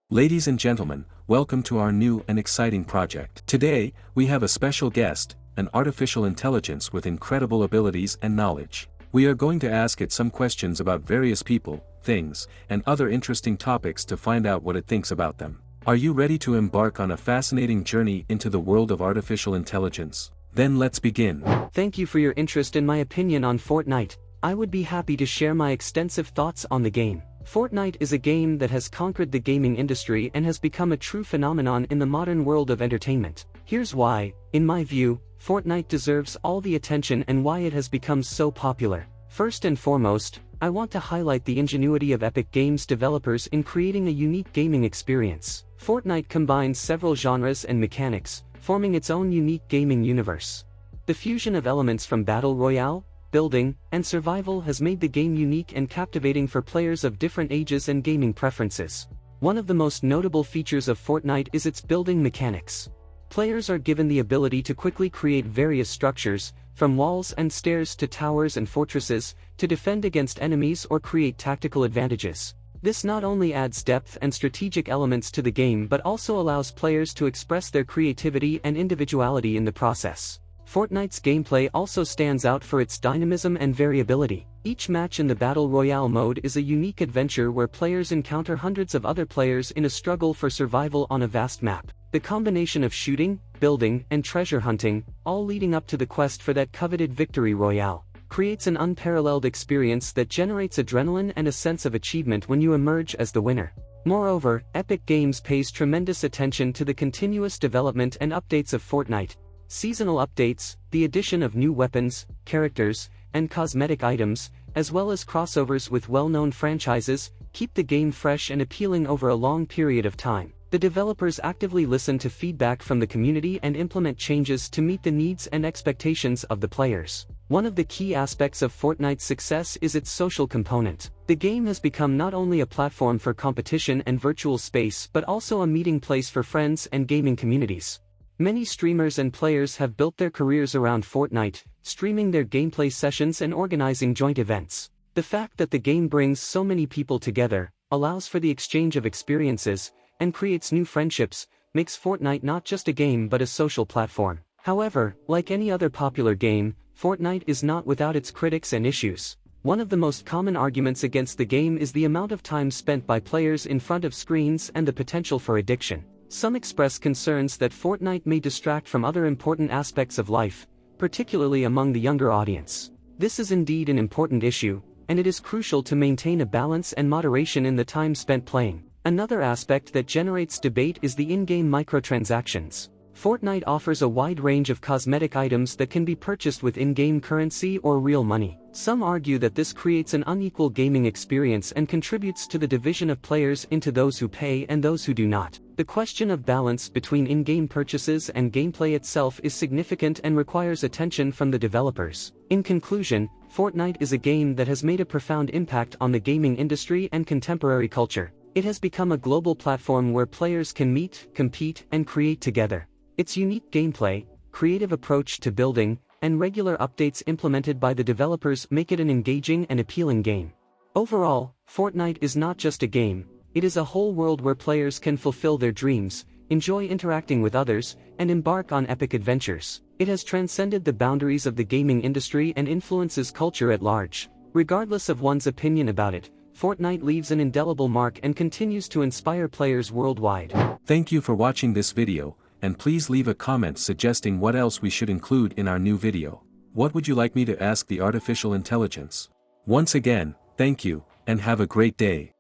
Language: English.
Ladies and gentlemen, welcome to our new and exciting project. Today, we have a special guest, an artificial intelligence with incredible abilities and knowledge. We are going to ask it some questions about various people, things, and other interesting topics to find out what it thinks about them. Are you ready to embark on a fascinating journey into the world of artificial intelligence? Then let's begin. Thank you for your interest in my opinion on Fortnite. I would be happy to share my extensive thoughts on the game. Fortnite is a game that has conquered the gaming industry and has become a true phenomenon in the modern world of entertainment. Here's why, in my view, Fortnite deserves all the attention and why it has become so popular. First and foremost, I want to highlight the ingenuity of Epic Games developers in creating a unique gaming experience. Fortnite combines several genres and mechanics, forming its own unique gaming universe. The fusion of elements from Battle Royale, building, and survival has made the game unique and captivating for players of different ages and gaming preferences. One of the most notable features of Fortnite is its building mechanics. Players are given the ability to quickly create various structures, from walls and stairs to towers and fortresses, to defend against enemies or create tactical advantages. This not only adds depth and strategic elements to the game but also allows players to express their creativity and individuality in the process. Fortnite's gameplay also stands out for its dynamism and variability. Each match in the Battle Royale mode is a unique adventure where players encounter hundreds of other players in a struggle for survival on a vast map. The combination of shooting, building, and treasure hunting, all leading up to the quest for that coveted victory royale, creates an unparalleled experience that generates adrenaline and a sense of achievement when you emerge as the winner. Moreover, Epic Games pays tremendous attention to the continuous development and updates of Fortnite. Seasonal updates, the addition of new weapons, characters, and cosmetic items, as well as crossovers with well-known franchises, keep the game fresh and appealing over a long period of time. The developers actively listen to feedback from the community and implement changes to meet the needs and expectations of the players. One of the key aspects of Fortnite's success is its social component. The game has become not only a platform for competition and virtual space but also a meeting place for friends and gaming communities. Many streamers and players have built their careers around Fortnite, streaming their gameplay sessions and organizing joint events. The fact that the game brings so many people together, allows for the exchange of experiences, and creates new friendships, makes Fortnite not just a game but a social platform. However, like any other popular game, Fortnite is not without its critics and issues. One of the most common arguments against the game is the amount of time spent by players in front of screens and the potential for addiction. Some express concerns that Fortnite may distract from other important aspects of life, particularly among the younger audience. This is indeed an important issue, and it is crucial to maintain a balance and moderation in the time spent playing. Another aspect that generates debate is the in-game microtransactions. Fortnite offers a wide range of cosmetic items that can be purchased with in-game currency or real money. Some argue that this creates an unequal gaming experience and contributes to the division of players into those who pay and those who do not. The question of balance between in-game purchases and gameplay itself is significant and requires attention from the developers. In conclusion, Fortnite is a game that has made a profound impact on the gaming industry and contemporary culture. It has become a global platform where players can meet, compete, and create together. Its unique gameplay, creative approach to building, and regular updates implemented by the developers make it an engaging and appealing game. Overall, Fortnite is not just a game, it is a whole world where players can fulfill their dreams, enjoy interacting with others, and embark on epic adventures. It has transcended the boundaries of the gaming industry and influences culture at large. Regardless of one's opinion about it, Fortnite leaves an indelible mark and continues to inspire players worldwide. Thank you for watching this video, and please leave a comment suggesting what else we should include in our new video. What would you like me to ask the artificial intelligence? Once again, thank you, and have a great day.